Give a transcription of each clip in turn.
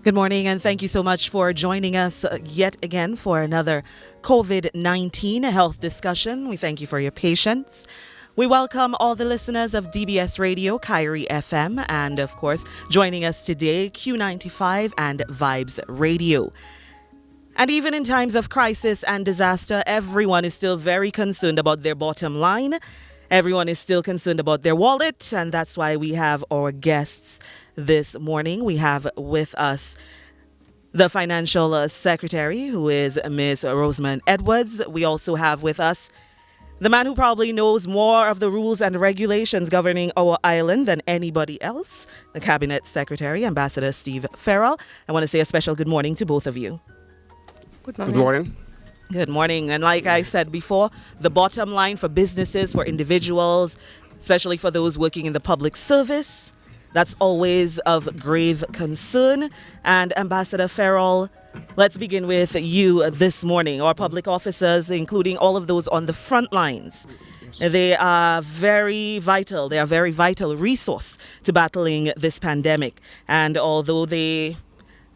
Good morning, and thank you so much for joining us yet again for another COVID-19 health discussion. We thank you for your patience. We welcome all the listeners of DBS Radio, Kyrie FM, and of course, joining us today, Q95 and Vibes Radio. And even in times of crisis and disaster, everyone is still very concerned about their bottom line. Everyone is still concerned about their wallet, and that's why we have our guests this morning. We have with us the financial secretary, who is Ms. Rosamond Edwards. We also have with us the man who probably knows more of the rules and regulations governing our island than anybody else, the cabinet secretary, Ambassador Steve Farrell. I want to say a special good morning to both of you. Good morning. Good morning. And like I said before, the bottom line for businesses, for individuals, especially for those working in the public service, that's always of grave concern. And Ambassador Farrell, let's begin with you this morning. Our public officers, including all of those on the front lines, they are very vital. They are a very vital resource to battling this pandemic. And although they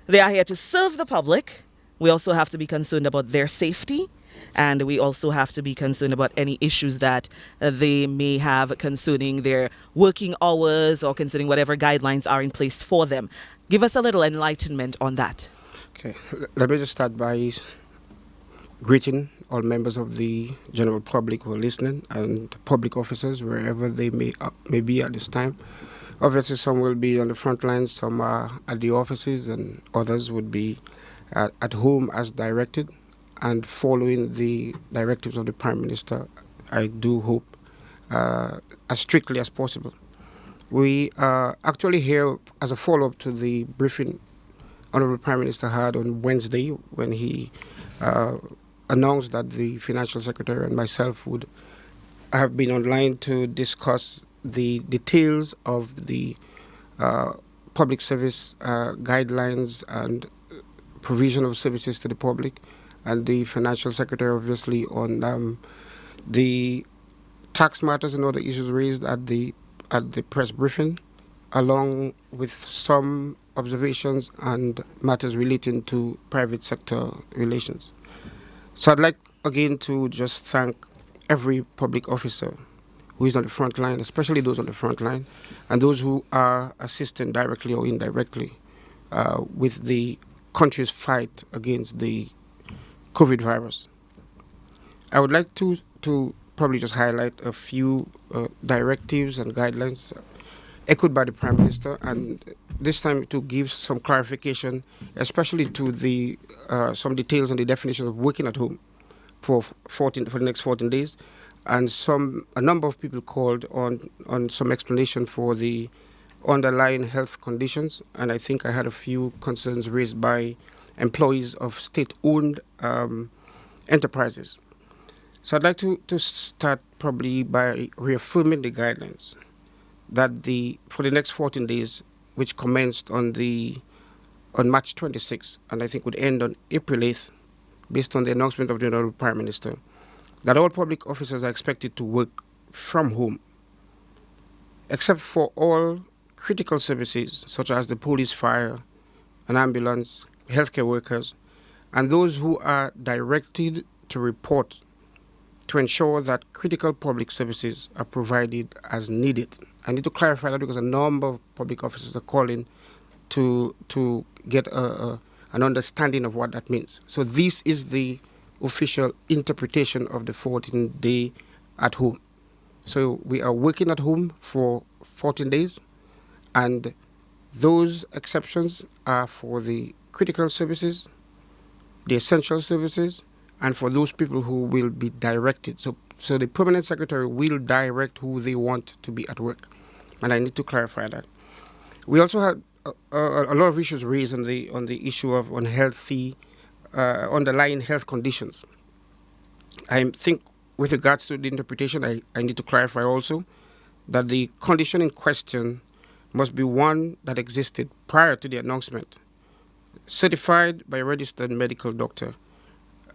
are here to serve the public, we also have to be concerned about their safety, and we also have to be concerned about any issues that they may have concerning their working hours or concerning whatever guidelines are in place for them. Give us a little enlightenment on that. Okay, let me just start by greeting all members of the general public who are listening and public officers wherever they may be at this time. Obviously, some will be on the front lines, some are at the offices, and others would be at home as directed and following the directives of the Prime Minister, I do hope, as strictly as possible. We are actually here as a follow-up to the briefing Honorable Prime Minister had on Wednesday when he announced that the Financial Secretary and myself would have been online to discuss the details of the public service guidelines and provision of services to the public, and the Financial Secretary obviously on the tax matters and other issues raised at the press briefing, along with some observations and matters relating to private sector relations. So I'd like again to just thank every public officer who is on the front line, especially those on the front line, and those who are assisting directly or indirectly with the country's fight against the COVID virus. I would like to probably just highlight a few directives and guidelines echoed by the Prime Minister, and this time to give some clarification, especially to the some details on the definition of working at home for the next 14 days, and a number of people called on some explanation for the underlying health conditions, and I think I had a few concerns raised by employees of state-owned enterprises. So I'd like to start probably by reaffirming the guidelines that for the next 14 days, which commenced on March 26th, and I think would end on April 8th, based on the announcement of the Honourable Prime Minister, that all public officers are expected to work from home, except for all critical services such as the police, fire, and ambulance, healthcare workers, and those who are directed to report to ensure that critical public services are provided as needed. I need to clarify that because a number of public officers are calling to get an understanding of what that means. So this is the official interpretation of the 14-day at home. So we are working at home for 14 days, and those exceptions are for the critical services, the essential services, and for those people who will be directed. So the permanent secretary will direct who they want to be at work. And I need to clarify that. We also had a lot of issues raised on the issue of unhealthy, underlying health conditions. I think with regards to the interpretation, I need to clarify also that the condition in question must be one that existed prior to the announcement, certified by a registered medical doctor,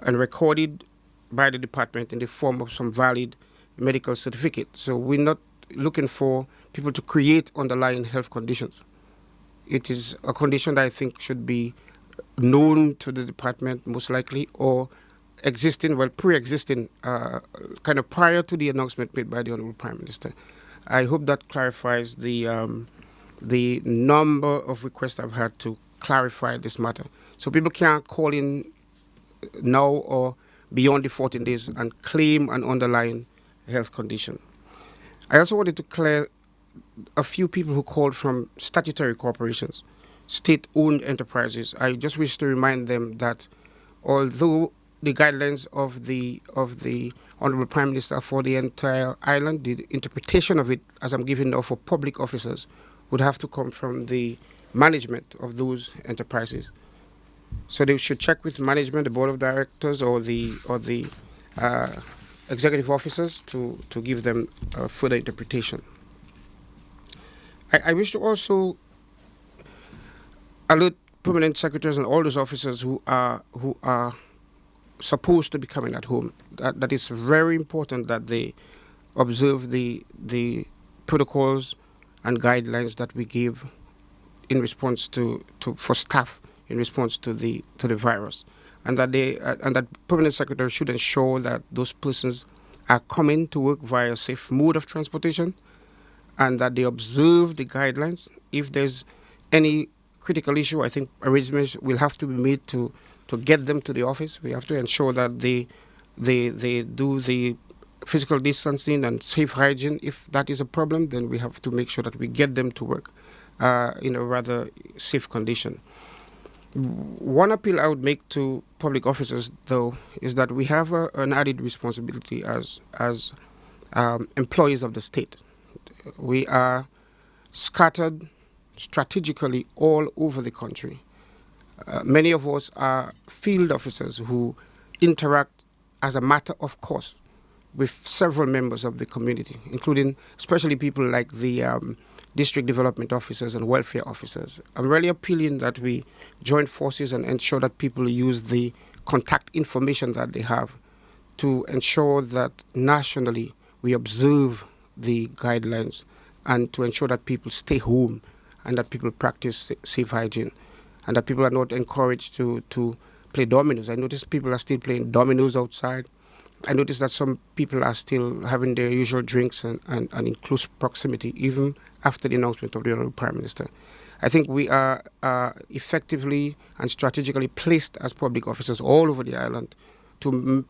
and recorded by the department in the form of some valid medical certificate. So we're not looking for people to create underlying health conditions. It is a condition that I think should be known to the department most likely, or pre-existing, kind of prior to the announcement made by the Honorable Prime Minister. I hope that clarifies the number of requests I've had to clarify this matter. So people can't call in now or beyond the 14 days and claim an underlying health condition. I also wanted to clear a few people who called from statutory corporations, state-owned enterprises. I just wish to remind them that although the guidelines of the Honorable Prime Minister for the entire island, the interpretation of it, as I'm giving now for public officers, would have to come from the management of those enterprises. So they should check with management, the board of directors, or the executive officers to give them further interpretation. I wish to also alert permanent secretaries and all those officers who are supposed to be coming at home that it's very important that they observe the protocols and guidelines that we give in response to for staff in response to the virus, and that permanent secretaries should ensure that those persons are coming to work via a safe mode of transportation, and that they observe the guidelines. If there's any critical issue, I think arrangements will have to be made to get them to the office. We have to ensure that they do the physical distancing and safe hygiene. If that is a problem, then we have to make sure that we get them to work in a rather safe condition. One appeal I would make to public officers, though, is that we have an added responsibility as employees of the state. We are scattered strategically all over the country. Many of us are field officers who interact as a matter of course with several members of the community, including especially people like the district development officers and welfare officers. I'm really appealing that we join forces and ensure that people use the contact information that they have to ensure that nationally we observe the guidelines and to ensure that people stay home and that people practice safe hygiene and that people are not encouraged to play dominoes. I notice people are still playing dominoes outside. I notice that some people are still having their usual drinks and in close proximity, even after the announcement of the Honorable Prime Minister. I think we are effectively and strategically placed as public officers all over the island to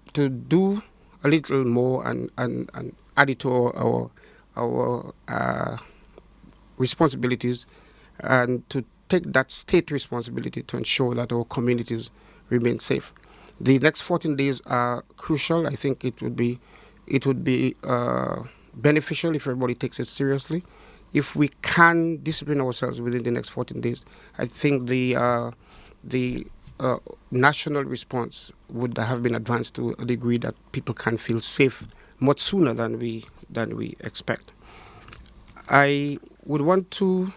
do a little more and add it to our responsibilities and to take that state responsibility to ensure that our communities remain safe. The next 14 days are crucial. I think it would be beneficial if everybody takes it seriously. If we can discipline ourselves within the next 14 days, I think the national response would have been advanced to a degree that people can feel safe much sooner than we expect. I would want to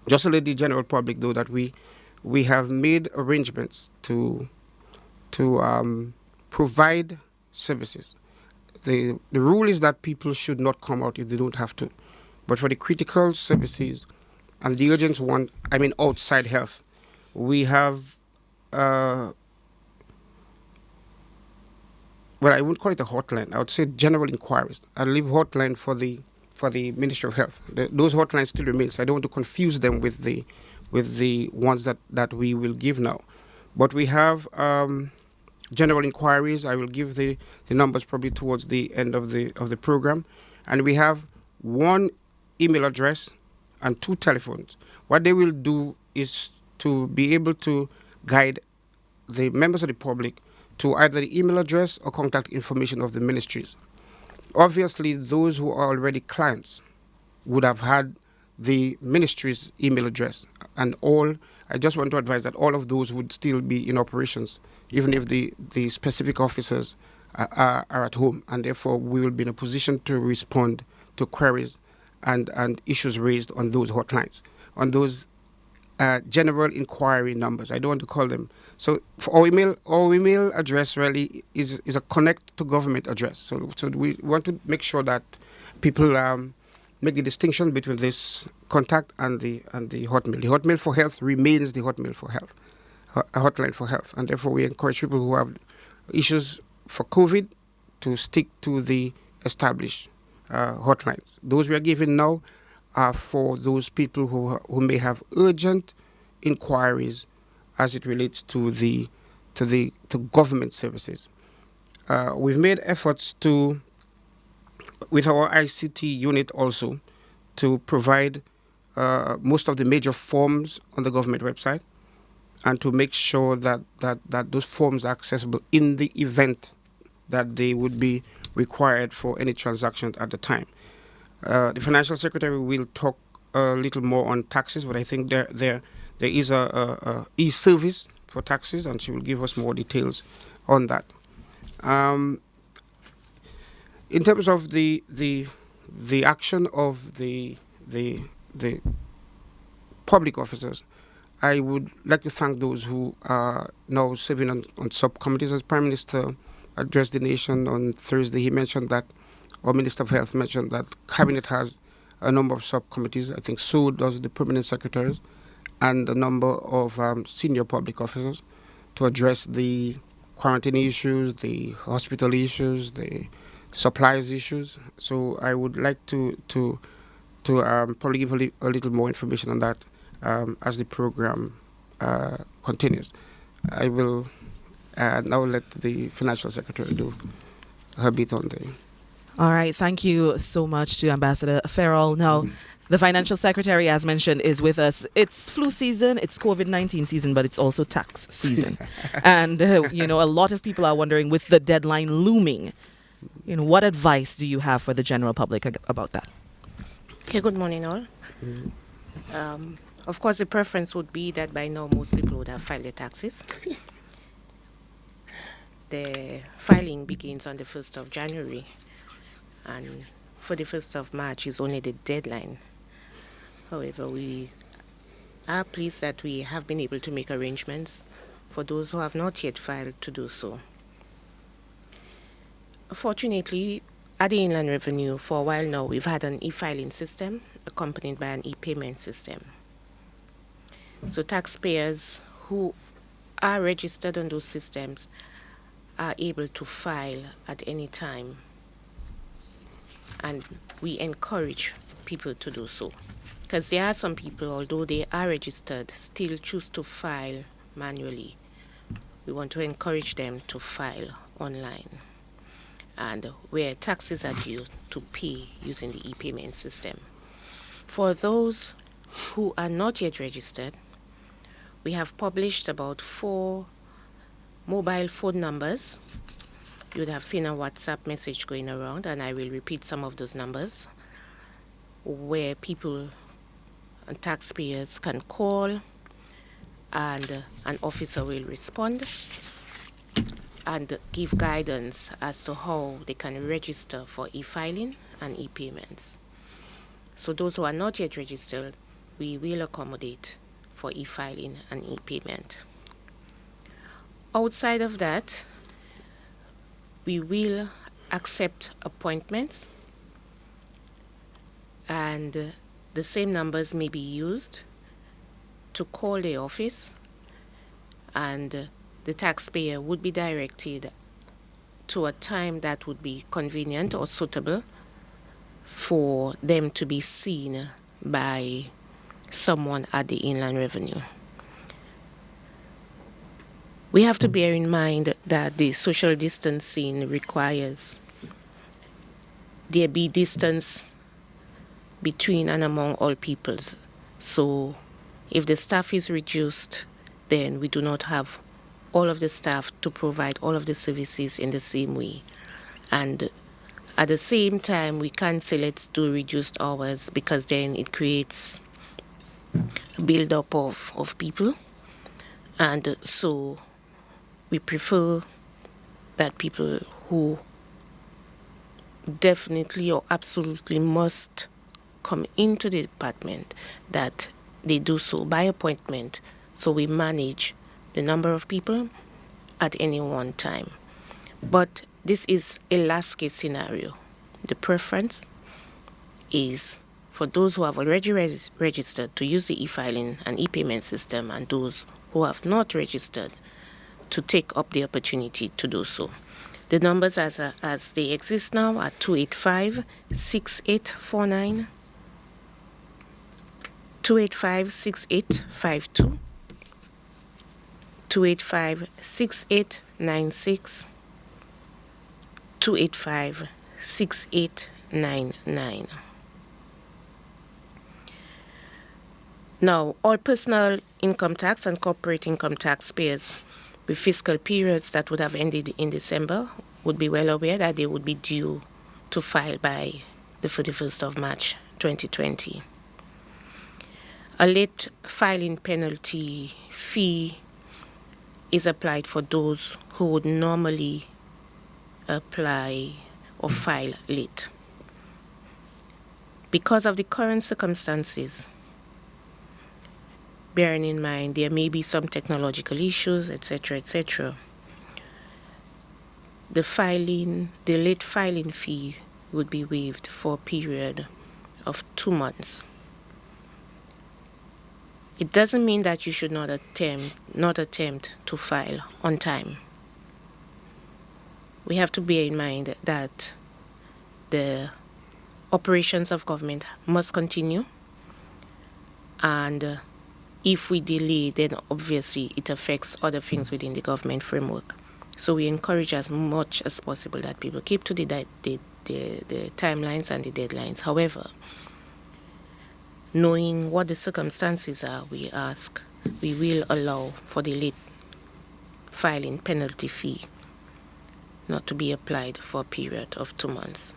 just let the general public know that we have made arrangements to provide services. The rule is that people should not come out if they don't have to. But for the critical services and the urgent one, I mean outside health, we have, well, I wouldn't call it a hotline. I would say general inquiries. I'll leave hotline for the Ministry of Health. Those hotlines still remain, so I don't want to confuse them with the ones that we will give now. But we have general inquiries. I will give the numbers probably towards the end of the program. And we have one email address and 2 telephones. What they will do is to be able to guide the members of the public to either the email address or contact information of the ministries. Obviously, those who are already clients would have had the ministry's email address, and I just want to advise that all of those would still be in operations, even if the specific officers are at home, and therefore we will be in a position to respond to queries and issues raised on those hotlines, on those general inquiry numbers. I don't want to call them. So for our email address really is a connect to government address. So we want to make sure that people make the distinction between this contact and the hotmail. The hotmail for health remains the hotmail for health, a hotline for health, and therefore we encourage people who have issues for COVID to stick to the established hotlines. Those we are giving now are for those people who may have urgent inquiries as it relates to government services. We've made efforts with our ICT unit also, to provide most of the major forms on the government website, and to make sure that those forms are accessible in the event that they would be required for any transaction at the time. The financial secretary will talk a little more on taxes, but I think there is a e-service for taxes, and she will give us more details on that. In terms of the action of the public officers, I would like to thank those who are now serving on subcommittees. As Prime Minister addressed the nation on Thursday, he mentioned that, or Minister of Health mentioned that Cabinet has a number of subcommittees. I think so does the permanent secretaries and a number of senior public officers to address the quarantine issues, the hospital issues, the supplies issues. So I would like to probably give a little more information on that as the program continues. I will now let the financial secretary do her bit on the. All right. Thank you so much to Ambassador Farrell. Now, the financial secretary, as mentioned, is with us. It's flu season, it's COVID-19 season, but it's also tax season. And, a lot of people are wondering, with the deadline looming, what advice do you have for the general public about that? Okay, good morning all. Of course, the preference would be that by now most people would have filed their taxes. The filing begins on the 1st of January, and for the 1st of March is only the deadline. However, we are pleased that we have been able to make arrangements for those who have not yet filed to do so. Fortunately, at the Inland Revenue, for a while now, we've had an e-filing system accompanied by an e-payment system. So taxpayers who are registered on those systems are able to file at any time. And we encourage people to do so. Because there are some people, although they are registered, still choose to file manually. We want to encourage them to file online, and where taxes are due, to pay using the e-payment system. For those who are not yet registered, we have published about 4 mobile phone numbers. You would have seen a WhatsApp message going around, and I will repeat some of those numbers, where people and taxpayers can call, and an officer will respond and give guidance as to how they can register for e-filing and e-payments. So those who are not yet registered, we will accommodate for e-filing and e-payment. Outside of that, we will accept appointments, and the same numbers may be used to call the office, and the taxpayer would be directed to a time that would be convenient or suitable for them to be seen by someone at the Inland Revenue. We have to bear in mind that the social distancing requires there be distance between and among all peoples. So if the staff is reduced, then we do not have all of the staff to provide all of the services in the same way. And at the same time, we can't say let's do reduced hours, because then it creates a build-up of people. And so we prefer that people who definitely or absolutely must come into the department, that they do so by appointment, so we manage the number of people at any one time. But this is a last case scenario. The preference is for those who have already registered to use the e-filing and e-payment system, and those who have not registered to take up the opportunity to do so. The numbers as they exist now are 285-6849, 285-6852, 285-6896, 285-6899. Now, all personal income tax and corporate income tax payers with fiscal periods that would have ended in December would be well aware that they would be due to file by the 31st of March 2020. A late filing penalty fee is applied for those who would normally apply or file late. Because of the current circumstances, bearing in mind there may be some technological issues, etc., etc., the late filing fee would be waived for a period of 2 months. It doesn't mean that you should not attempt to file on time. We have to bear in mind that the operations of government must continue, and if we delay, then obviously it affects other things within the government framework. So we encourage as much as possible that people keep to the timelines and the deadlines. However, knowing what the circumstances are, we will allow for the late filing penalty fee not to be applied for a period of 2 months.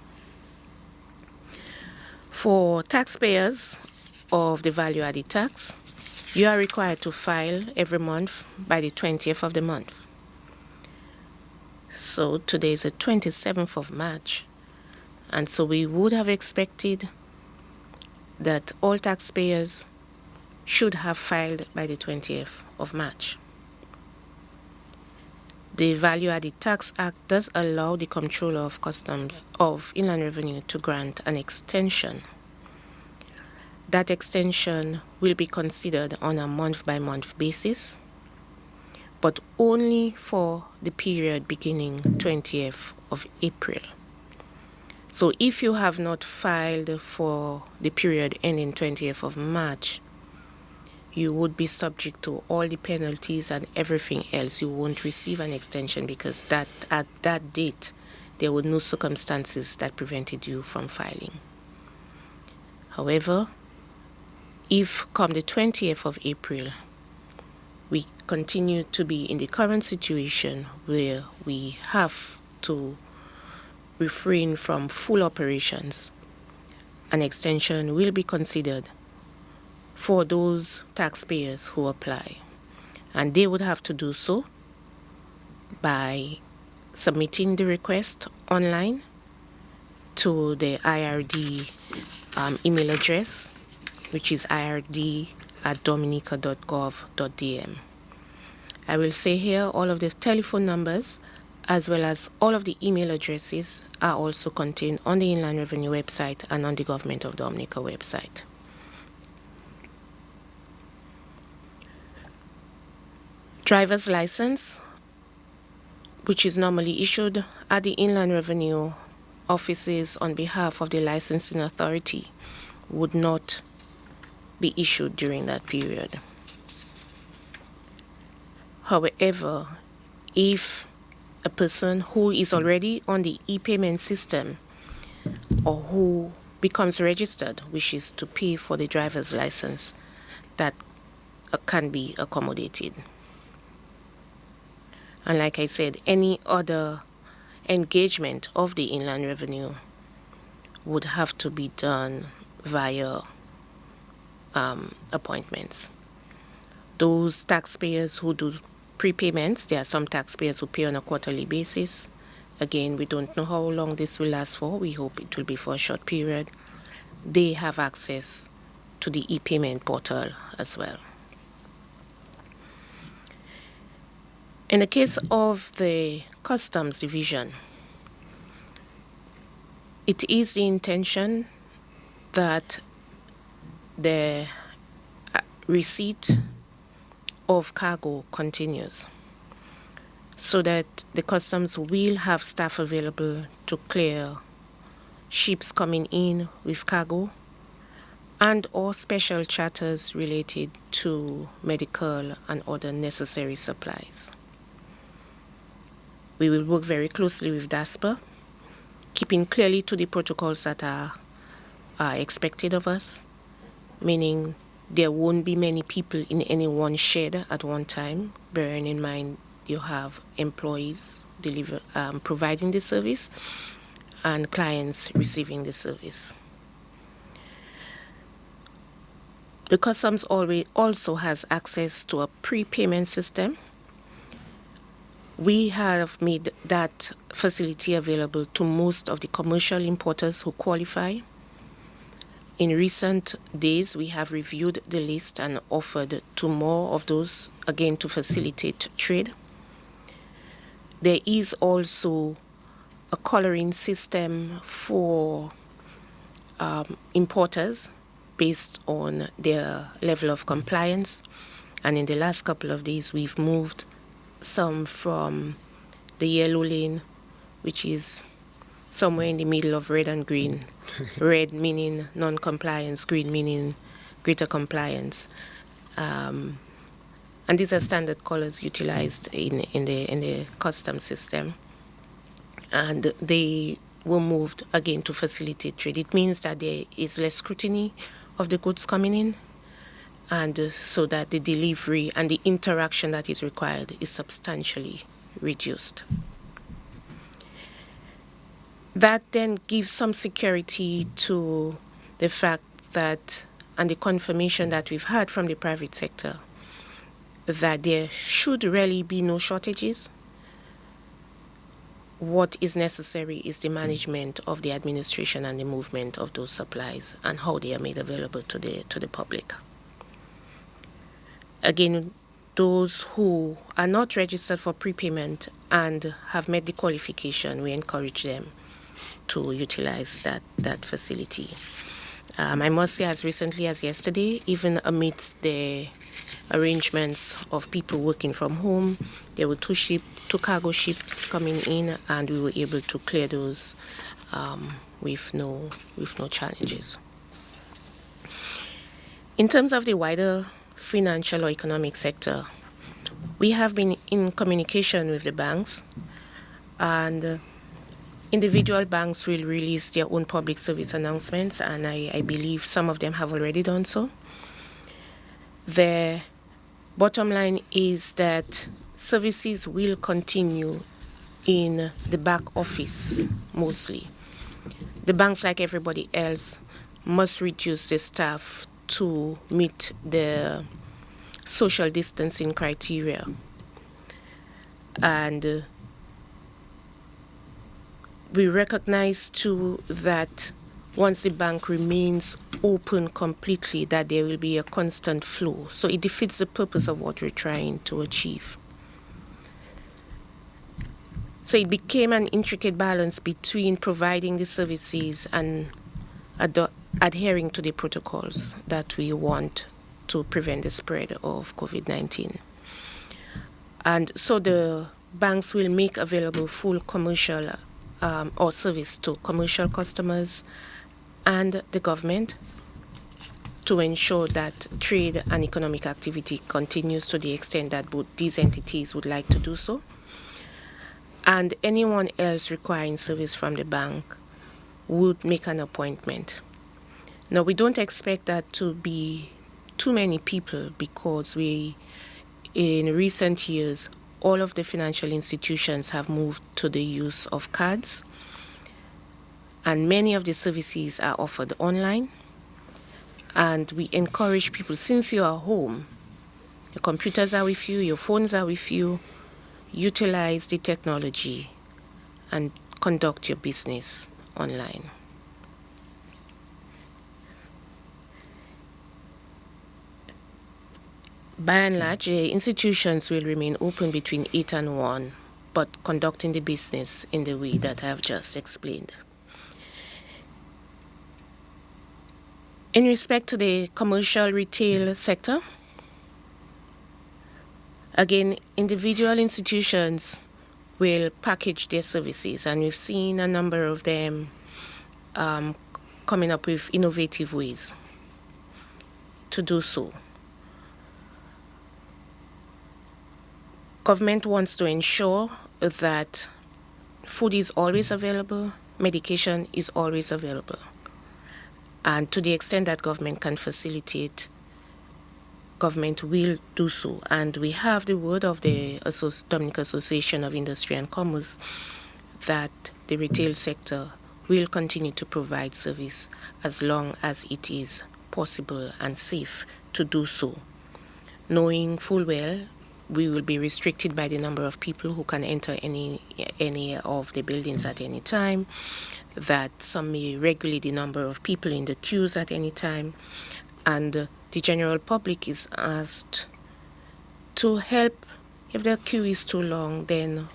For taxpayers of the value-added tax, you are required to file every month by the 20th of the month. So today is the 27th of March, and so we would have expected that all taxpayers should have filed by the 20th of March. The Value Added Tax Act does allow the Comptroller of Customs of Inland Revenue to grant an extension. That extension will be considered on a month-by-month basis, but only for the period beginning 20th of April. So if you have not filed for the period ending 20th of March, you would be subject to all the penalties and everything else. You won't receive an extension because at that date, there were no circumstances that prevented you from filing. However, if come the 20th of April, we continue to be in the current situation where we have to refrain from full operations, an extension will be considered for those taxpayers who apply. And they would have to do so by submitting the request online to the IRD email address, which is ird@dominica.gov.dm. I will say here all of the telephone numbers as well as all of the email addresses are also contained on the Inland Revenue website and on the Government of Dominica website. Driver's license, which is normally issued at the Inland Revenue offices on behalf of the licensing authority, would not be issued during that period. However, if a person who is already on the e-payment system or who becomes registered wishes to pay for the driver's license, that can be accommodated. And like I said, any other engagement of the Inland Revenue would have to be done via appointments. Those taxpayers who do prepayments, there are some taxpayers who pay on a quarterly basis. Again, we don't know how long this will last for. We hope it will be for a short period. They have access to the e-payment portal as well. In the case of the Customs Division, it is the intention that the receipt of cargo continues, so that the customs will have staff available to clear ships coming in with cargo and or special charters related to medical and other necessary supplies. We will work very closely with DASPA, keeping clearly to the protocols that are expected of us, meaning there won't be many people in any one shed at one time, bearing in mind you have employees providing the service and clients receiving the service. The customs also has access to a prepayment system. We have made that facility available to most of the commercial importers who qualify. In recent days, we have reviewed the list and offered to more of those, again, to facilitate trade. There is also a coloring system for importers based on their level of compliance. And in the last couple of days, we've moved some from the yellow lane, which is somewhere in the middle of red and green. Red meaning non-compliance, green meaning greater compliance. And these are standard colors utilized in the customs system. And they were moved again to facilitate trade. It means that there is less scrutiny of the goods coming in, and so that the delivery and the interaction that is required is substantially reduced. That then gives some security to the fact that, and the confirmation that we've had from the private sector, that there should really be no shortages. What is necessary is the management of the administration and the movement of those supplies and how they are made available to the public. Again, those who are not registered for prepayment and have met the qualification, we encourage them to utilize that facility. I must say, as recently as yesterday, even amidst the arrangements of people working from home, there were two cargo ships coming in, and we were able to clear those with no challenges. In terms of the wider financial or economic sector, we have been in communication with the banks, and individual banks will release their own public service announcements, and I believe some of them have already done so. The bottom line is that services will continue in the back office mostly. The banks, like everybody else, must reduce the staff to meet the social distancing criteria. And we recognize too that once the bank remains open completely, that there will be a constant flow. So it defeats the purpose of what we're trying to achieve. So it became an intricate balance between providing the services and adhering to the protocols that we want to prevent the spread of COVID-19. And so the banks will make available full commercial or service to commercial customers and the government to ensure that trade and economic activity continues to the extent that both these entities would like to do so. And anyone else requiring service from the bank would make an appointment. Now, we don't expect that to be too many people, because in recent years, all of the financial institutions have moved to the use of cards, and many of the services are offered online. And we encourage people, since you are home, your computers are with you, your phones are with you, utilize the technology and conduct your business online. By and large, institutions will remain open between 8 and 1, but conducting the business in the way that I have just explained. In respect to the commercial retail sector, again, individual institutions will package their services, and we've seen a number of them um, coming up with innovative ways to do so. Government wants to ensure that food is always available, medication is always available. And to the extent that government can facilitate, government will do so. And we have the word of the Dominican Association of Industry and Commerce that the retail sector will continue to provide service as long as it is possible and safe to do so, knowing full well we will be restricted by the number of people who can enter any of the buildings at any time, that some may regulate the number of people in the queues at any time, and the general public is asked to help. If the queue is too long, then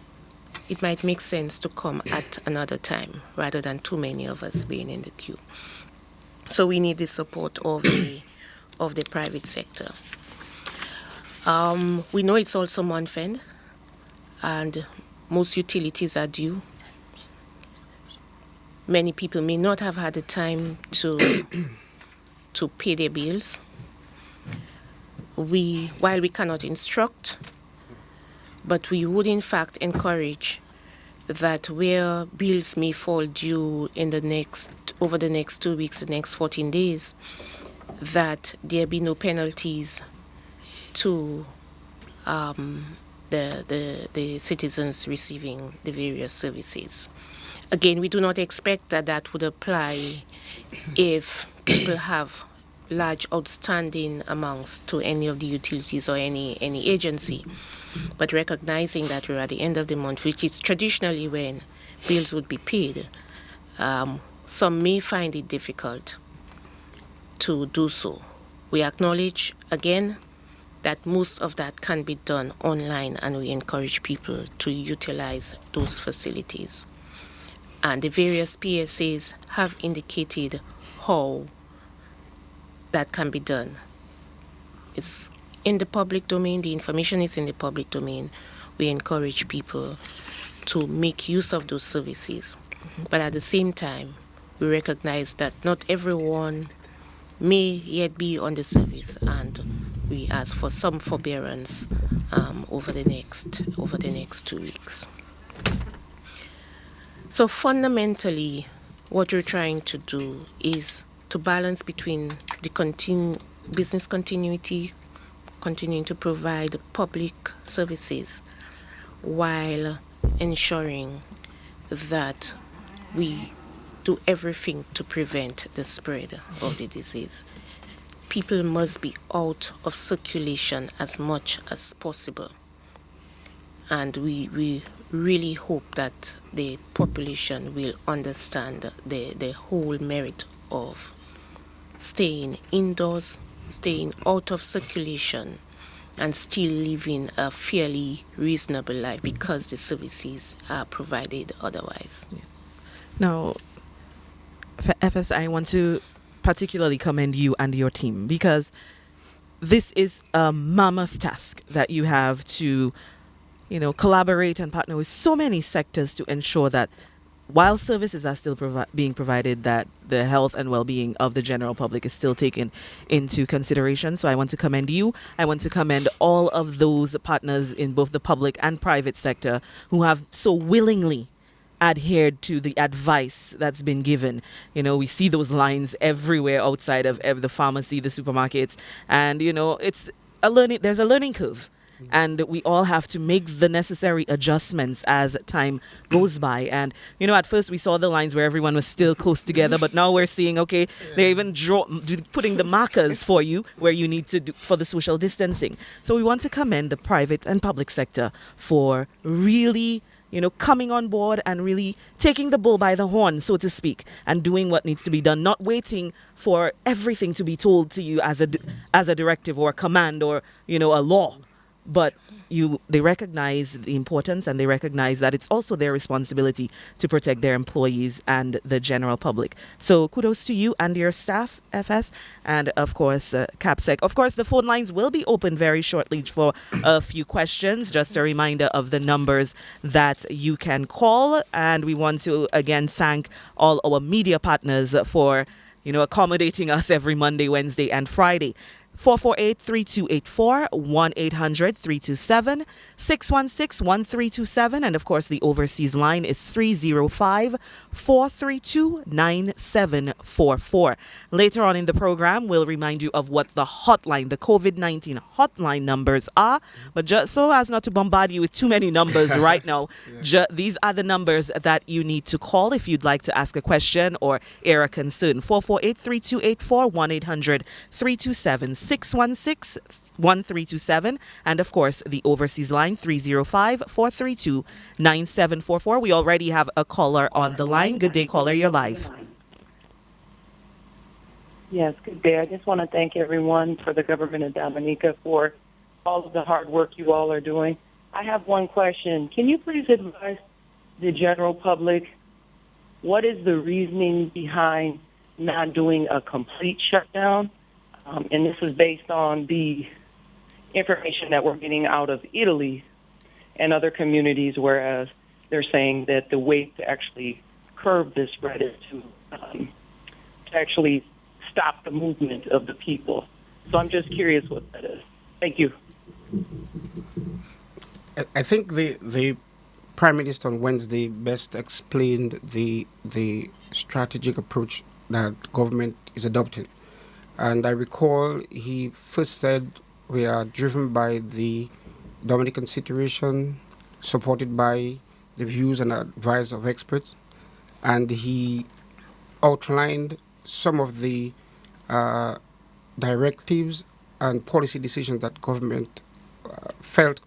it might make sense to come at another time rather than too many of us being in the queue. So we need the support of the private sector. We know it's also month-end, and most utilities are due. Many people may not have had the time to pay their bills. While we cannot instruct, but we would in fact encourage that where bills may fall due over the next 2 weeks, the next 14 days, that there be no penalties to the citizens receiving the various services. Again, we do not expect that would apply if people have large outstanding amounts to any of the utilities or any agency, but recognizing that we're at the end of the month, which is traditionally when bills would be paid, some may find it difficult to do so. We acknowledge, again, that most of that can be done online, and we encourage people to utilize those facilities. And the various PSAs have indicated how that can be done. It's in the public domain, the information is in the public domain. We encourage people to make use of those services. But at the same time, we recognize that not everyone may yet be on the service, and we ask for some forbearance over the next 2 weeks. So fundamentally, what we're trying to do is to balance between the business continuity, continuing to provide public services, while ensuring that we do everything to prevent the spread of the disease. People must be out of circulation as much as possible. And we really hope that the population will understand the whole merit of staying indoors, staying out of circulation, and still living a fairly reasonable life because the services are provided otherwise. Yes. Now, for FS, I want to particularly commend you and your team, because this is a mammoth task that you have to, collaborate and partner with so many sectors to ensure that while services are still being provided, that the health and well-being of the general public is still taken into consideration. So I want to commend you. I want to commend all of those partners in both the public and private sector who have so willingly adhered to the advice that's been given. We see those lines everywhere outside of the pharmacy, the supermarkets, and it's there's a learning curve. And we all have to make the necessary adjustments as time goes by. And, at first we saw the lines where everyone was still close together, but now we're seeing, they even putting the markers for you where you need to do for the social distancing. So we want to commend the private and public sector for really, coming on board and really taking the bull by the horn, so to speak, and doing what needs to be done, not waiting for everything to be told to you as a directive or a command or, a law. but they recognize the importance, and they recognize that it's also their responsibility to protect their employees and the general public. So kudos to you and your staff, FS, and of course CAPSEC. Of course, the phone lines will be open very shortly for a few questions. Just a reminder of the numbers that you can call, and we want to again thank all our media partners for accommodating us every Monday, Wednesday, and Friday. 448-3284, 1-800-327-616-1327. And of course, the overseas line is 305-432-9744. Later on in the program, we'll remind you of what the hotline, the COVID-19 hotline numbers are. But just so as not to bombard you with too many numbers right now, these are the numbers that you need to call if you'd like to ask a question or air a concern. 448-3284, 1-800-327-616-1327, and of course the overseas line 305-432-9744. We already have a caller on the line. Good day, caller, you're live. Yes, good day. I just want to thank everyone for the government of Dominica for all of the hard work you all are doing. I have one question. Can you please advise the general public what is the reasoning behind not doing a complete shutdown? And this is based on the information that we're getting out of Italy and other communities, whereas they're saying that the way to actually curb this spread is to actually stop the movement of the people. So I'm just curious what that is. Thank you. I think the Prime Minister on Wednesday best explained the strategic approach that government is adopting. And I recall he first said we are driven by the Dominican situation, supported by the views and advice of experts. And he outlined some of the directives and policy decisions that government felt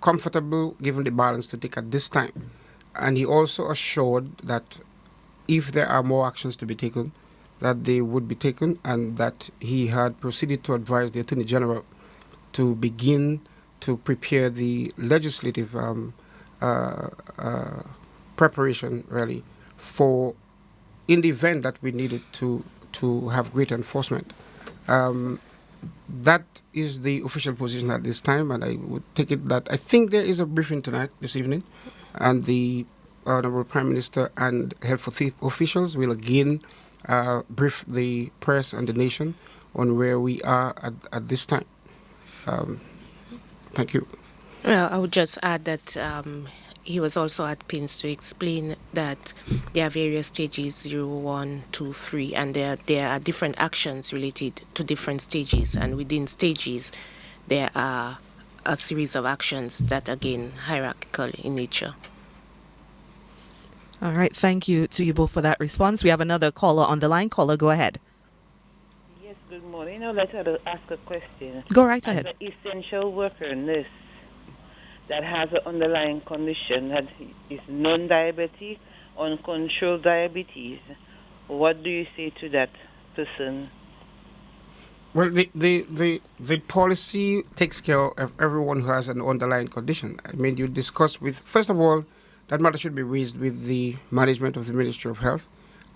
comfortable given the balance to take at this time. And he also assured that if there are more actions to be taken, that they would be taken, and that he had proceeded to advise the Attorney General to begin to prepare the legislative preparation, really, for in the event that we needed to have greater enforcement. That is the official position at this time, and I would take it that I think there is a briefing this evening, and the Honorable Prime Minister and health officials will again brief the press and the nation on where we are at this time. Thank you. Well, I would just add that he was also at pains to explain that there are various stages 0, 1, 2, 3, and there are different actions related to different stages, and within stages there are a series of actions that again hierarchical in nature. All right, thank you to you both for that response. We have another caller on the line. Caller, go ahead. Yes, good morning. I'd like to ask a question. Go right ahead. As an essential worker nurse that has an underlying condition that is non-diabetic, uncontrolled diabetes, what do you say to that person? Well, the policy takes care of everyone who has an underlying condition. I mean, you discuss with, first of all, that matter should be raised with the management of the Ministry of Health.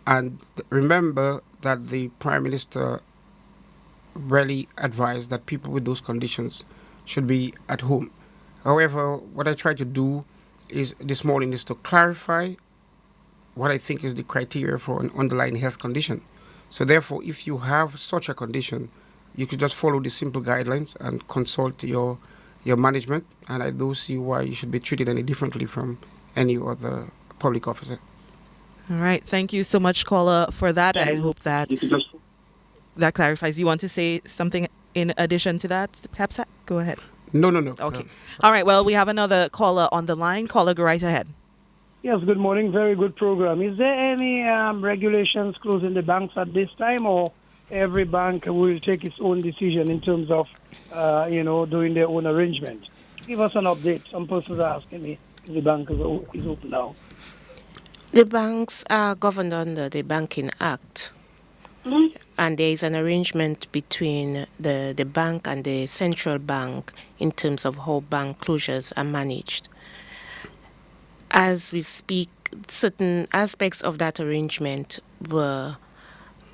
And remember that the Prime Minister really advised that people with those conditions should be at home. However, what I try to do is this morning is to clarify what I think is the criteria for an underlying health condition. So therefore, if you have such a condition, you could just follow the simple guidelines and consult your management. And I don't see why you should be treated any differently from any other public officer. All right. Thank you so much, caller, for that. I hope that clarifies. You want to say something in addition to that, perhaps? Go ahead. No. Okay. All right. Well, we have another caller on the line. Caller, go right ahead. Yes, good morning. Very good program. Is there any regulations closing the banks at this time, or every bank will take its own decision in terms of, doing their own arrangement? Give us an update. Some persons are asking me if the bank is open now. The banks are governed under the Banking Act, And there is an arrangement between the bank and the central bank in terms of how bank closures are managed. As we speak, certain aspects of that arrangement were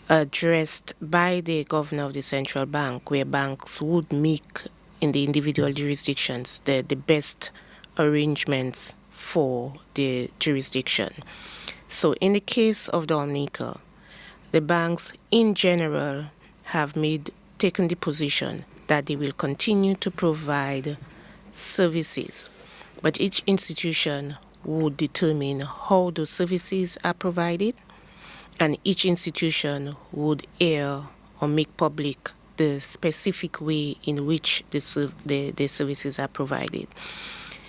addressed by the governor of the central bank, where banks would make in the individual jurisdictions the best arrangements for the jurisdiction. So in the case of Dominica, the banks in general have taken the position that they will continue to provide services, but each institution would determine how those services are provided, and each institution would air or make public the specific way in which the services are provided.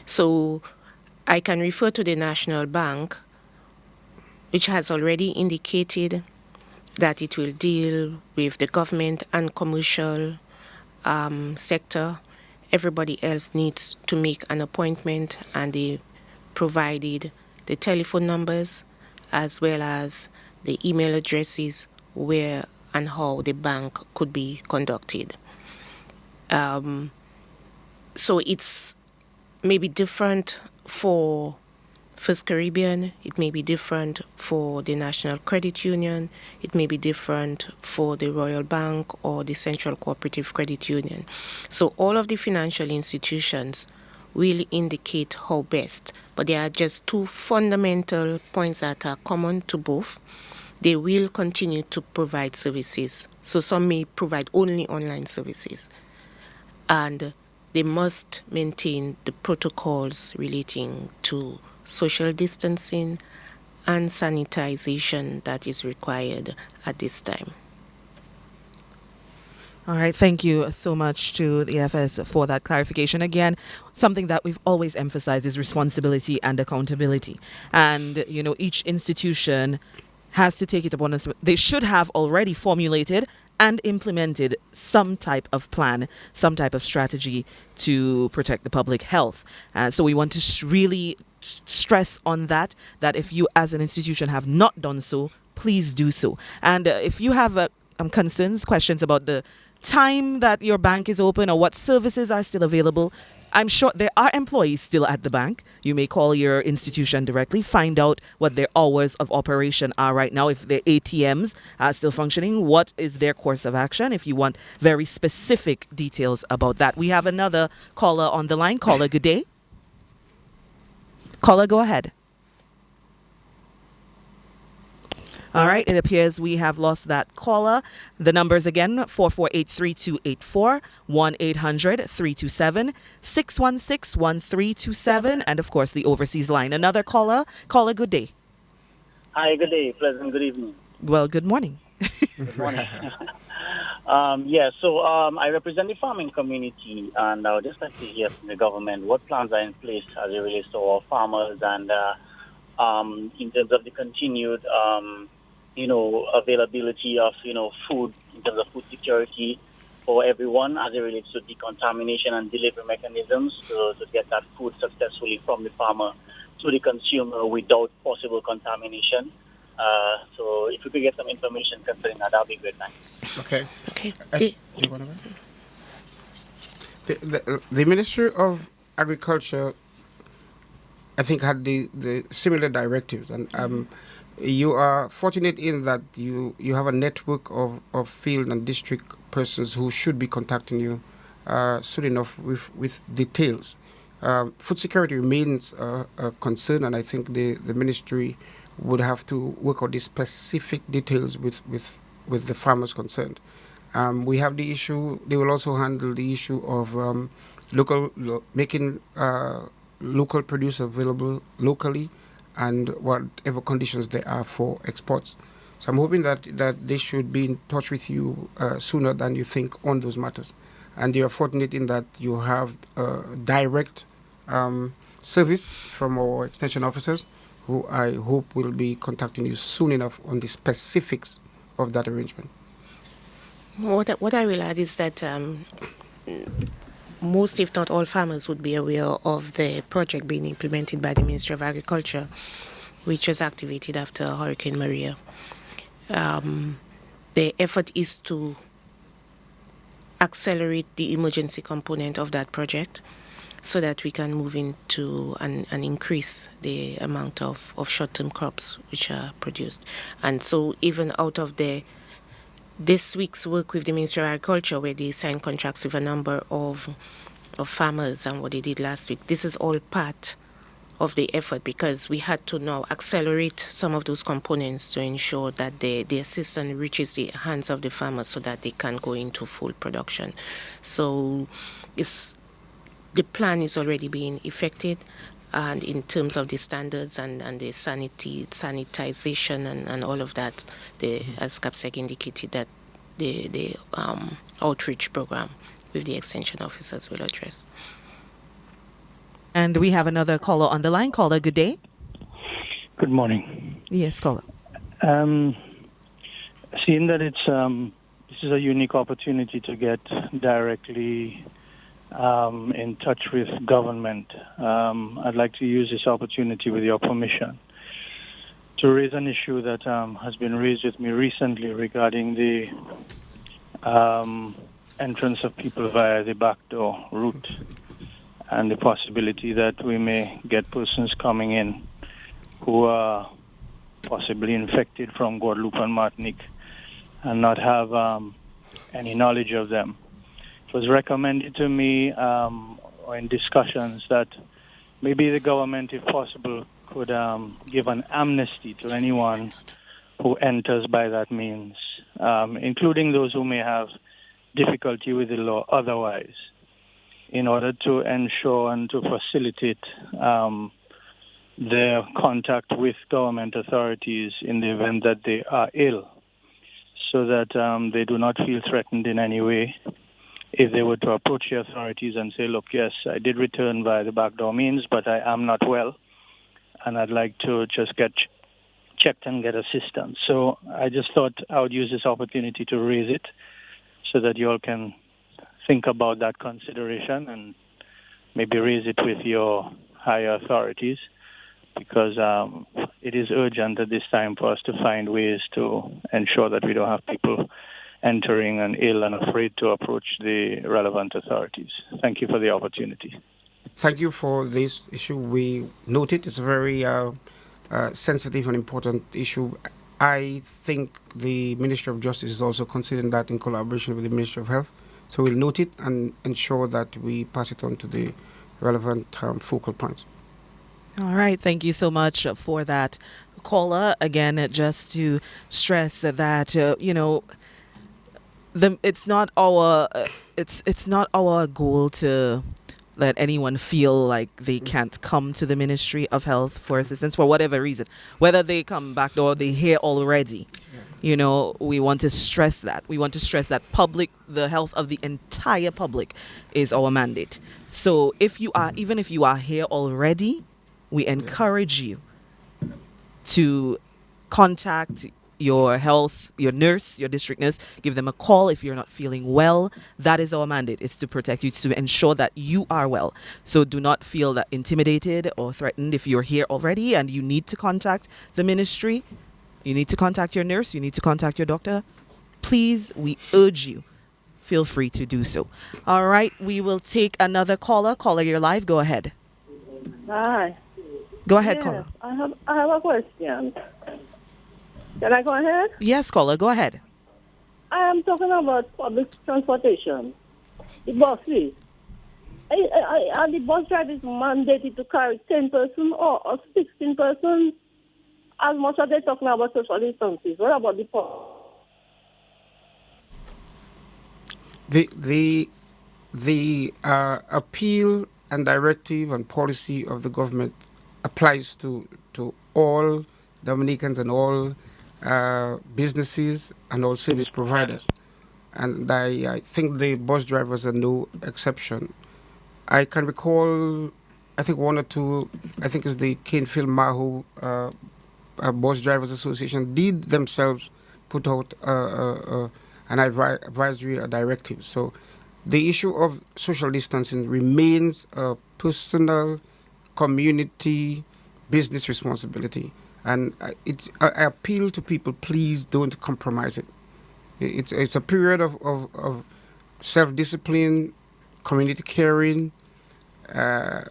So I can refer to the National Bank, which has already indicated that it will deal with the government and commercial sector. Everybody else needs to make an appointment, and they provided the telephone numbers as well as the email addresses where and how the bank could be conducted. So it's maybe different for First Caribbean, it may be different for the National Credit Union, it may be different for the Royal Bank or the Central Cooperative Credit Union. So all of the financial institutions will indicate how best, but there are just two fundamental points that are common to both. They will continue to provide services. So some may provide only online services, and they must maintain the protocols relating to social distancing and sanitization that is required at this time. All right, thank you so much to the FS for that clarification. Again, something that we've always emphasized is responsibility and accountability. And, each institution has to take it upon us. They should have already formulated and implemented some type of plan, some type of strategy to protect the public health. So we want to really stress on that if you as an institution have not done so, please do so. And if you have concerns, questions about the time that your bank is open or what services are still available, I'm sure there are employees still at the bank. You may call your institution directly, find out what their hours of operation are right now, if their ATMs are still functioning, what is their course of action, if you want very specific details about that. We have another caller on the line. Caller, good day. Caller, go ahead. All right, it appears we have lost that caller. The numbers again, 448-3284, 1-800-327-616-1327, and of course the overseas line. Another caller. Caller, good day. Hi, good day. Pleasant good evening. Well, good morning. Good morning. I represent the farming community, and I would just like to hear from the government what plans are in place as it relates to our farmers and in terms of the continued availability of, food, in terms of food security for everyone as it relates to decontamination and delivery mechanisms to get that food successfully from the farmer to the consumer without possible contamination. So if we could get some information concerning that, that would be great. Thanks. Okay. The Ministry of Agriculture, I think, had the similar directives, and you are fortunate in that you have a network of field and district persons who should be contacting you soon enough with details. Food security remains a concern, and I think the ministry would have to work out the specific details with the farmers concerned. We have the issue. They will also handle the issue of making local produce available locally, and whatever conditions there are for exports. So I'm hoping that they should be in touch with you sooner than you think on those matters. And you are fortunate in that you have direct service from our extension officers, who I hope will be contacting you soon enough on the specifics of that arrangement. What I will add is that most, if not all, farmers would be aware of the project being implemented by the Ministry of Agriculture, which was activated after Hurricane Maria. the effort is to accelerate the emergency component of that project so that we can move into and increase the amount of short-term crops which are produced. And so even out of this week's work with the Ministry of Agriculture, where they signed contracts with a number of farmers and what they did last week, this is all part of the effort because we had to now accelerate some of those components to ensure that the assistance reaches the hands of the farmers so that they can go into full production. So the plan is already being effected, and in terms of the standards and the sanitization and all of that, as Capsec indicated, that the outreach program with the extension officers will address. And we have another caller on the line. Caller, good day. Good morning. Yes, caller. Seeing that this is a unique opportunity to get directly in touch with government, I'd like to use this opportunity with your permission to raise an issue that has been raised with me recently regarding the entrance of people via the backdoor route and the possibility that we may get persons coming in who are possibly infected from Guadeloupe and Martinique and not have any knowledge of them. It was recommended to me or in discussions that maybe the government, if possible, could give an amnesty to anyone who enters by that means, including those who may have difficulty with the law otherwise, in order to ensure and to facilitate their contact with government authorities in the event that they are ill, so that they do not feel threatened in any way. If they were to approach the authorities and say, look, yes, I did return via the backdoor means, but I am not well, and I'd like to just get checked and get assistance. So I just thought I would use this opportunity to raise it so that you all can think about that consideration and maybe raise it with your higher authorities, because it is urgent at this time for us to find ways to ensure that we don't have people entering and ill and afraid to approach the relevant authorities. Thank you for the opportunity. Thank you for this issue. We note it. It's a very sensitive and important issue. I think the Ministry of Justice is also considering that in collaboration with the Ministry of Health. So we'll note it and ensure that we pass it on to the relevant focal points. All right. Thank you so much for that, caller. Again, just to stress that, it's not our it's not our goal to let anyone feel like they can't come to the Ministry of Health for assistance for whatever reason, whether they come back or they're here already. We want to stress that. We want to stress that the health of the entire public is our mandate. So even if you are here already, we encourage you to contact your nurse, your district nurse, give them a call if you're not feeling well. That is our mandate. It's to protect you, to ensure that you are well. So do not feel that intimidated or threatened if you're here already and you need to contact the ministry. You need to contact your nurse. You need to contact your doctor. Please, we urge you, feel free to do so. All right, we will take another caller. Caller, you're live. Go ahead. Hi. Go ahead, caller. I have a question. Can I go ahead? Yes, caller, go ahead. I am talking about public transportation. The buses. Are the bus drivers mandated to carry 10 persons or 16 persons? As much as they're talking about social distances, what about the The appeal and directive and policy of the government applies to all Dominicans and all businesses and all service providers. And I think the bus drivers are no exception. I can recall, I think one or two, I think it's the Canefield Mahu Bus Drivers Association did themselves put out an advisory directive. So the issue of social distancing remains a personal, community, business responsibility. And I appeal to people, please don't compromise it. It's a period of self-discipline, community caring, uh,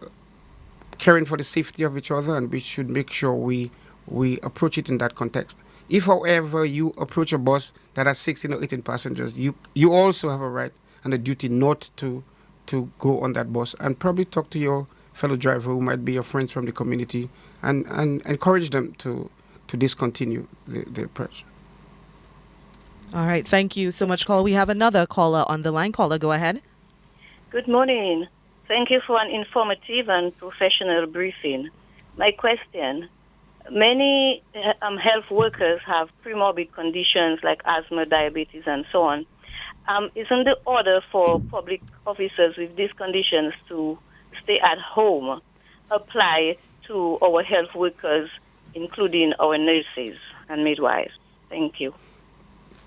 caring for the safety of each other, and we should make sure we approach it in that context. If, however, you approach a bus that has 16 or 18 passengers, you also have a right and a duty not to go on that bus, and probably talk to your fellow driver who might be your friends from the community, and encourage them to discontinue the approach. All right. Thank you so much, caller. We have another caller on the line. Caller, go ahead. Good morning. Thank you for an informative and professional briefing. My question, many health workers have premorbid conditions like asthma, diabetes, and so on. Isn't the order for public officers with these conditions to stay at home apply to our health workers, including our nurses and midwives? Thank you.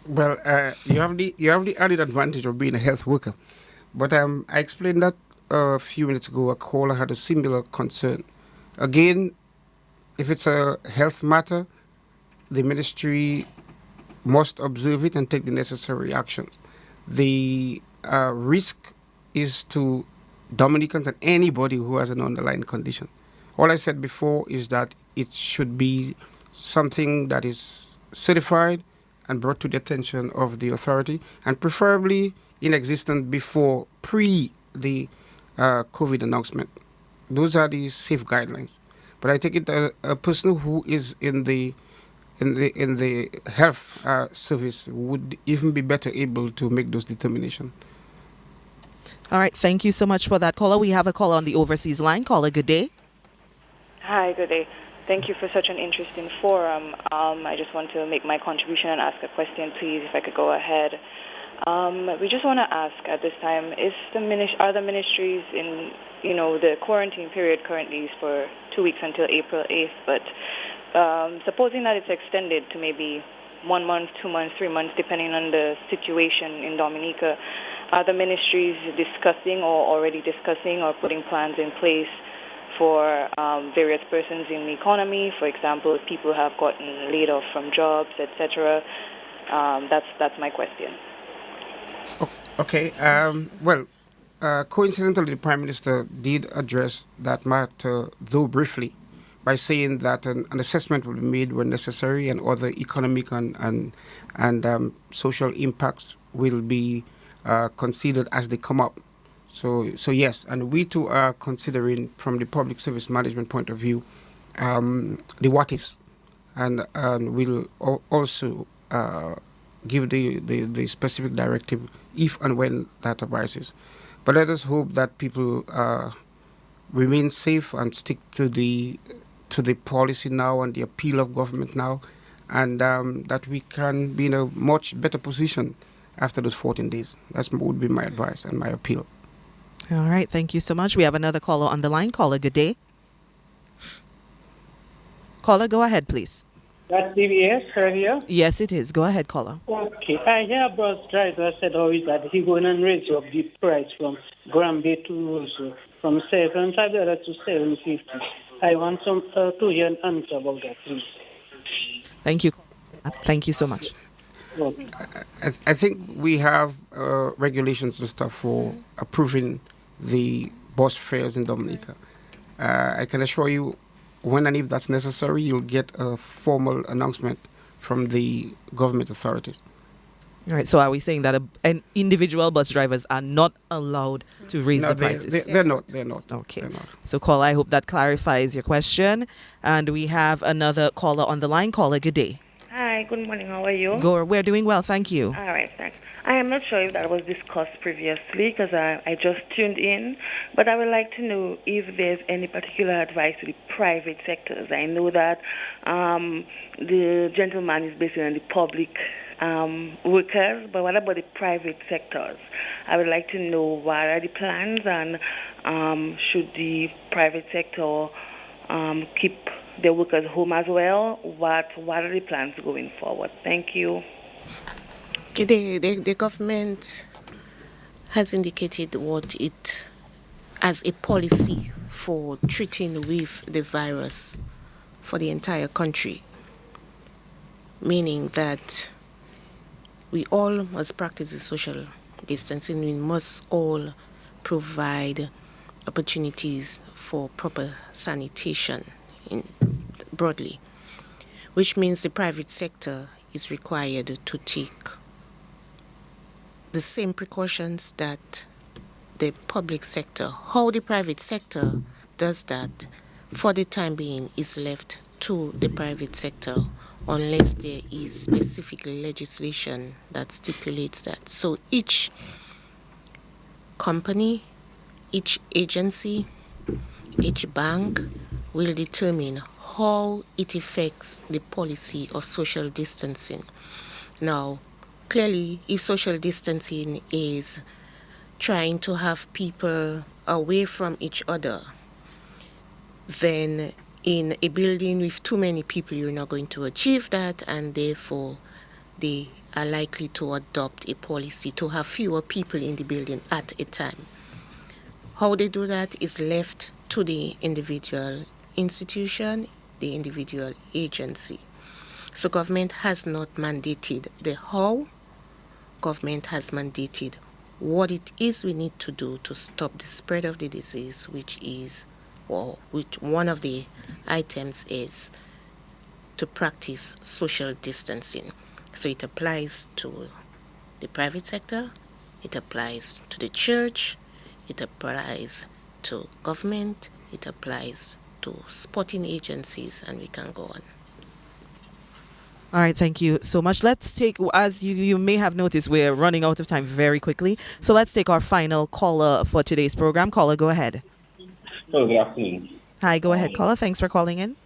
Well, you have the added advantage of being a health worker, but I explained that a few minutes ago. A caller had a similar concern. Again, if it's a health matter, the ministry must observe it and take the necessary actions. The risk is to Dominicans and anybody who has an underlying condition. All I said before is that it should be something that is certified and brought to the attention of the authority, and preferably in existence before the COVID announcement. Those are the safe guidelines. But I take it a person who is in the health service would even be better able to make those determinations. All right. Thank you so much for that, caller. We have a caller on the overseas line. Caller, good day. Hi, good day. Thank you for such an interesting forum. I just want to make my contribution and ask a question, please, if I could go ahead. We just want to ask at this time, are the ministries in, the quarantine period currently is for 2 weeks until April 8th, but supposing that it's extended to maybe 1 month, 2 months, 3 months, depending on the situation in Dominica, are the ministries discussing or already discussing or putting plans in place for various persons in the economy? For example, if people have gotten laid off from jobs, etc. That's my question. Okay. Coincidentally, the Prime Minister did address that matter, though briefly, by saying that an assessment will be made when necessary, and other economic and social impacts will be considered as they come up. So yes, and we too are considering, from the public service management point of view, the what ifs, and we'll also give the specific directive if and when that arises. But let us hope that people remain safe and stick to the policy now and the appeal of government now, and that we can be in a much better position after those 14 days. That would be my advice and my appeal. All right. Thank you so much. We have another caller on the line. Caller, good day. Caller, go ahead, please. That's CBS here? Yes, it is. Go ahead, caller. Okay. I hear bus driver said how is that he going and raise up the price from Granby to also from $7.5 to $7.50. I want to hear an answer about that, please. Thank you. Thank you so much. Okay. I think we have regulations and stuff for approving the bus fares in Dominica. I can assure you, when and if that's necessary, you'll get a formal announcement from the government authorities. All right. So are we saying that individual bus drivers are not allowed to raise the prices? They're not. Okay. They're not. So, caller, I hope that clarifies your question. And we have another caller on the line. Caller, good day. Hi, good morning. How are you? We're doing well, thank you. All right, thanks. I am not sure if that was discussed previously because I just tuned in, but I would like to know if there's any particular advice to the private sectors. I know that the gentleman is basically on the public workers, but what about the private sectors? I would like to know what are the plans, and should the private sector keep the workers home as well? What are the plans going forward? Thank you. The government has indicated what it as a policy for treating with the virus for the entire country, meaning that we all must practice the social distancing. We must all provide opportunities for proper sanitation broadly, which means the private sector is required to take the same precautions that the public sector. How the private sector does that, for the time being, is left to the private sector unless there is specific legislation that stipulates that. So each company, each agency, each bank will determine how it affects the policy of social distancing. Now, clearly, if social distancing is trying to have people away from each other, then in a building with too many people, you're not going to achieve that, and therefore they are likely to adopt a policy to have fewer people in the building at a time. How they do that is left to the individual institution, the individual agency. So government has not mandated the how, government has mandated what it is we need to do to stop the spread of the disease, which one of the items is to practice social distancing. So it applies to the private sector, it applies to the church, it applies to government, it applies to sporting agencies, and we can go on. All right, thank you so much. Let's take, as you may have noticed, we're running out of time very quickly. So let's take our final caller for today's program. Caller, go ahead. Hello, good afternoon. Hi, go ahead, caller. Thanks for calling in.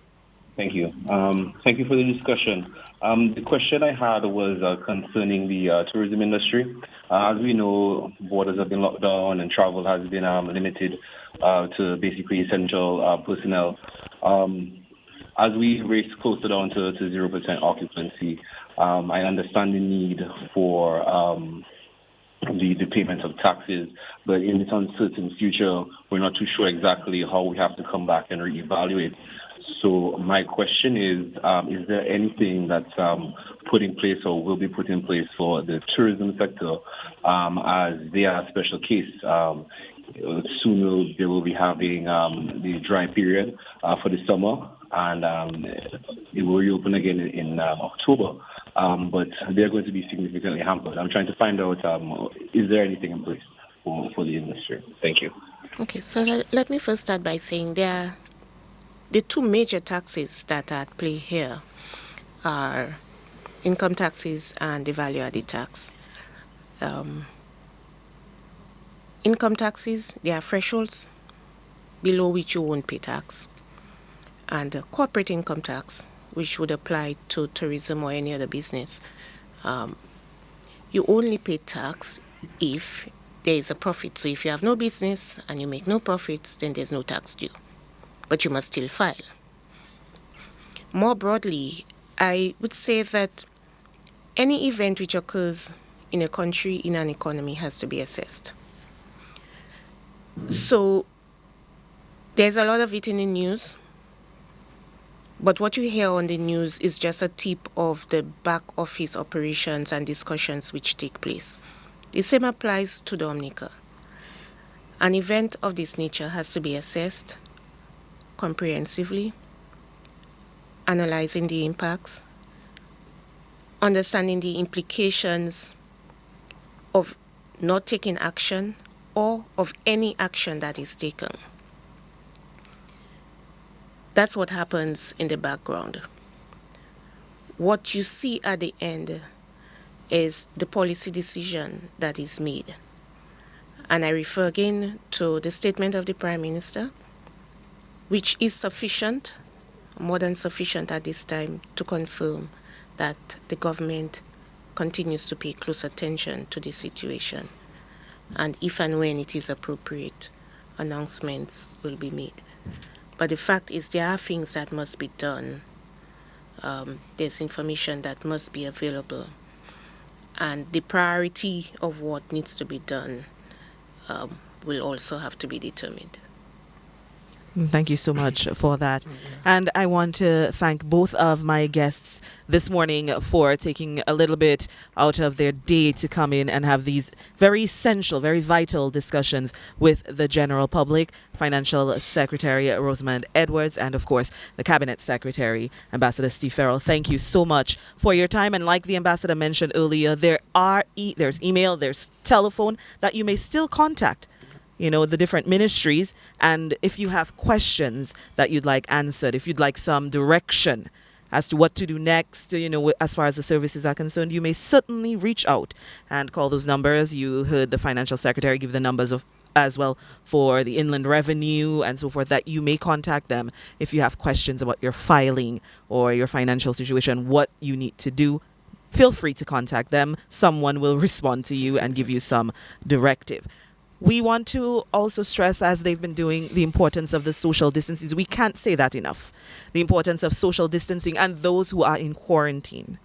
Thank you. Thank you for the discussion. The question I had was concerning the tourism industry. As we know, borders have been locked down and travel has been limited to basically essential personnel. As we race closer down to 0% occupancy, I understand the need for the payment of taxes, but in this uncertain future, we're not too sure exactly how we have to come back and reevaluate. So my question is there anything that's put in place or will be put in place for the tourism sector as they are a special case? Soon they will be having the dry period for the summer, and it will reopen again in October. But they're going to be significantly hampered. I'm trying to find out, is there anything in place for the industry? Thank you. Okay, so let me first start by saying the two major taxes that are at play here are income taxes and the value-added tax. Income taxes, there are thresholds below which you won't pay tax. And corporate income tax, which would apply to tourism or any other business, you only pay tax if there is a profit. So if you have no business and you make no profits, then there's no tax due. But you must still file. More broadly, I would say that any event which occurs in a country, in an economy, has to be assessed. So there's a lot of it in the news, but what you hear on the news is just a tip of the back office operations and discussions which take place. The same applies to Dominica. An event of this nature has to be assessed comprehensively, analyzing the impacts, understanding the implications of not taking action or of any action that is taken. That's what happens in the background. What you see at the end is the policy decision that is made. And I refer again to the statement of the Prime Minister, which is sufficient, more than sufficient at this time, to confirm that the government continues to pay close attention to the situation. And if and when it is appropriate, announcements will be made. But the fact is there are things that must be done. There's information that must be available. And the priority of what needs to be done will also have to be determined. Thank you so much for that. And I want to thank both of my guests this morning for taking a little bit out of their day to come in and have these very essential, very vital discussions with the general public. Financial Secretary Rosamond Edwards and, of course, the Cabinet Secretary, Ambassador Steve Farrell. Thank you so much for your time. And like the Ambassador mentioned earlier, there's email, there's telephone that you may still contact the different ministries. And if you have questions that you'd like answered, if you'd like some direction as to what to do next, as far as the services are concerned, you may certainly reach out and call those numbers. You heard the Financial Secretary give the numbers of as well for the Inland Revenue and so forth, that you may contact them if you have questions about your filing or your financial situation, what you need to do. Feel free to contact them. Someone will respond to you and give you some directive. We want to also stress, as they've been doing, the importance of the social distancing. We can't say that enough. The importance of social distancing and those who are in quarantine.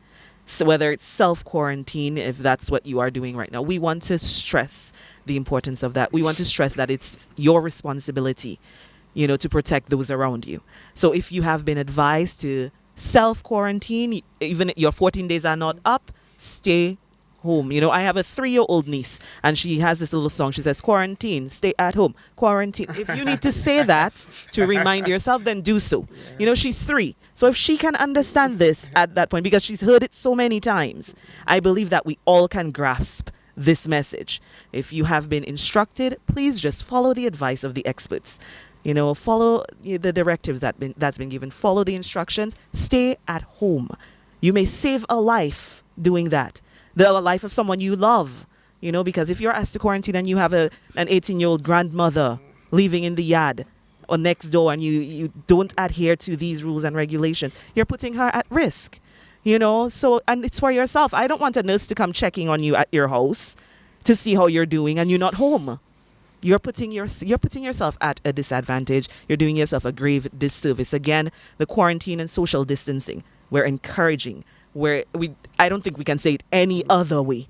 So whether it's self-quarantine, if that's what you are doing right now, we want to stress the importance of that. We want to stress that it's your responsibility, to protect those around you. So if you have been advised to self-quarantine, even if your 14 days are not up, stay home. I have a 3-year-old niece and she has this little song. She says, quarantine, stay at home, quarantine. If you need to say that to remind yourself, then do so. She's 3. So if she can understand this at that point, because she's heard it so many times, I believe that we all can grasp this message. If you have been instructed, please just follow the advice of the experts. Follow the directives that's been given. Follow the instructions. Stay at home. You may save a life doing that. The life of someone you love, because if you're asked to quarantine and you have an 18-year-old grandmother living in the yard or next door and you don't adhere to these rules and regulations, you're putting her at risk, so, and it's for yourself. I don't want a nurse to come checking on you at your house to see how you're doing and you're not home. You're putting yourself at a disadvantage. You're doing yourself a grave disservice. Again, the quarantine and social distancing, we're encouraging. I don't think we can say it any other way.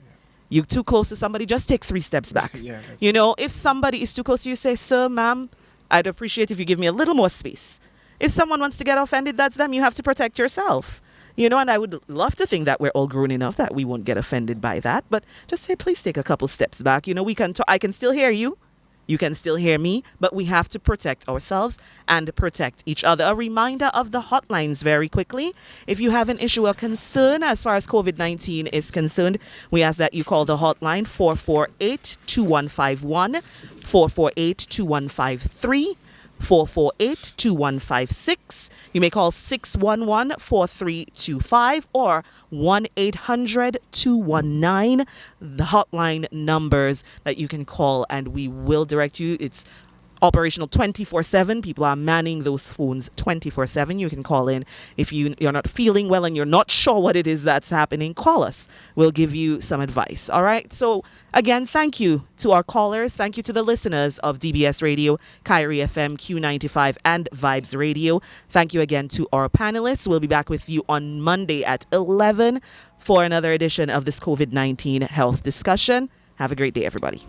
You're too close to somebody, just take 3 steps back. If somebody is too close to you, say, sir, ma'am, I'd appreciate if you give me a little more space. If someone wants to get offended, that's them. You have to protect yourself. And I would love to think that we're all grown enough that we won't get offended by that. But just say, please take a couple steps back. We can I can still hear you. You can still hear me, but we have to protect ourselves and protect each other. A reminder of the hotlines very quickly. If you have an issue or concern as far as COVID-19 is concerned, we ask that you call the hotline 448-2151, 448-2153, 448-2156. You may call 611-4325 or 1-800-219, the hotline numbers that you can call, and we will direct you. It's operational 24/7. People are manning those phones 24/7. You can call in if you're not feeling well and you're not sure what it is that's happening. Call us. We'll give you some advice. All right. So again, thank you to our callers. Thank you to the listeners of DBS Radio, Kyrie FM, Q95, and Vibes Radio. Thank you again to our panelists. We'll be back with you on Monday at 11 for another edition of this COVID-19 health discussion. Have a great day, everybody.